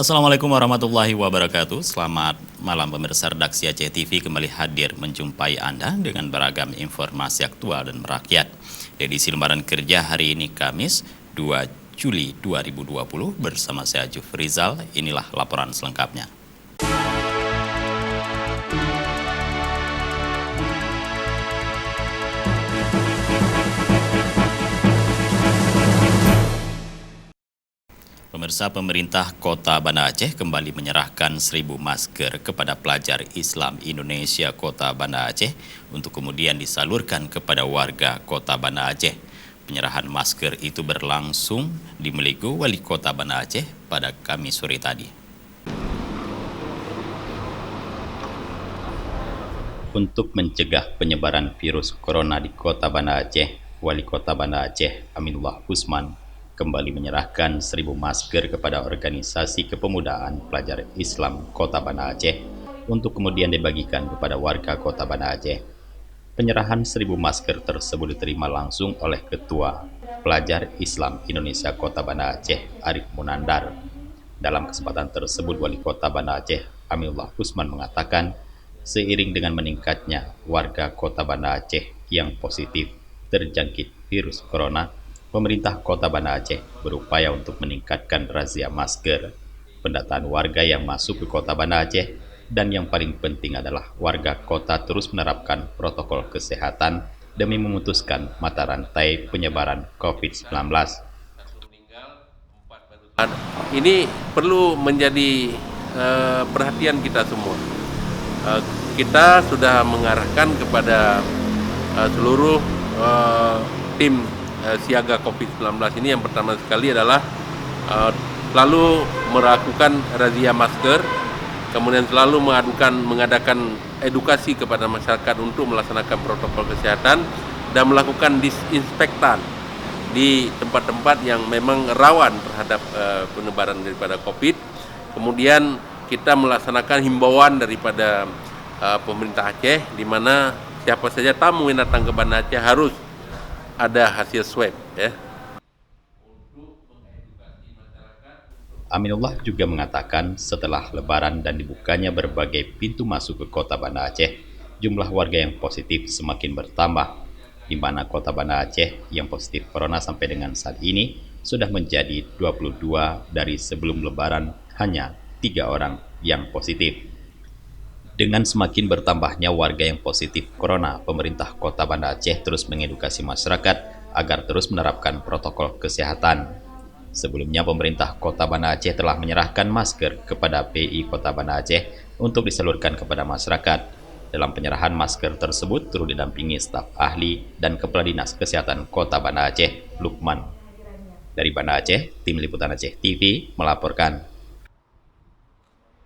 Assalamualaikum warahmatullahi wabarakatuh. Selamat malam pemirsa redaksi Aceh TV kembali hadir menjumpai Anda dengan beragam informasi aktual dan merakyat. Edisi lembaran kerja hari ini Kamis 2 Juli 2020 bersama saya Juf Rizal. Inilah laporan selengkapnya. Pemirsa, pemerintah Kota Banda Aceh kembali menyerahkan 1.000 masker kepada pelajar Islam Indonesia Kota Banda Aceh untuk kemudian disalurkan kepada warga Kota Banda Aceh. Penyerahan masker itu berlangsung di Melego, Wali Kota Banda Aceh pada Kamis sore tadi. Untuk mencegah penyebaran virus corona di Kota Banda Aceh, Wali Kota Banda Aceh Aminullah Usman kembali menyerahkan 1.000 masker kepada organisasi kepemudaan pelajar Islam Kota Banda Aceh untuk kemudian dibagikan kepada warga Kota Banda Aceh. Penyerahan 1.000 masker tersebut diterima langsung oleh Ketua Pelajar Islam Indonesia Kota Banda Aceh Arif Munandar. Dalam kesempatan tersebut, Wali Kota Banda Aceh Aminullah Usman mengatakan, seiring dengan meningkatnya warga Kota Banda Aceh yang positif terjangkit virus corona, pemerintah Kota Banda Aceh berupaya untuk meningkatkan razia masker, pendataan warga yang masuk ke Kota Banda Aceh, dan yang paling penting adalah warga kota terus menerapkan protokol kesehatan demi memutuskan mata rantai penyebaran COVID-19. Ini perlu menjadi perhatian kita semua. Kita sudah mengarahkan kepada seluruh tim siaga COVID-19 ini. Yang pertama sekali adalah selalu melakukan razia masker, kemudian selalu mengadakan edukasi kepada masyarakat untuk melaksanakan protokol kesehatan dan melakukan disinfektan di tempat-tempat yang memang rawan terhadap penyebaran daripada COVID. Kemudian kita melaksanakan himbauan daripada pemerintah Aceh, di mana siapa saja tamu yang datang ke Banda Aceh harus ada hasil swab, ya. Aminullah juga mengatakan setelah Lebaran dan dibukanya berbagai pintu masuk ke Kota Banda Aceh, jumlah warga yang positif semakin bertambah, di mana Kota Banda Aceh yang positif corona sampai dengan saat ini sudah menjadi 22 dari sebelum Lebaran hanya 3 orang yang positif. Dengan semakin bertambahnya warga yang positif corona, pemerintah Kota Banda Aceh terus mengedukasi masyarakat agar terus menerapkan protokol kesehatan. Sebelumnya, pemerintah Kota Banda Aceh telah menyerahkan masker kepada PI Kota Banda Aceh untuk disalurkan kepada masyarakat. Dalam penyerahan masker tersebut turut didampingi staf ahli dan Kepala Dinas Kesehatan Kota Banda Aceh, Lukman. Dari Banda Aceh, Tim Liputan Aceh TV melaporkan.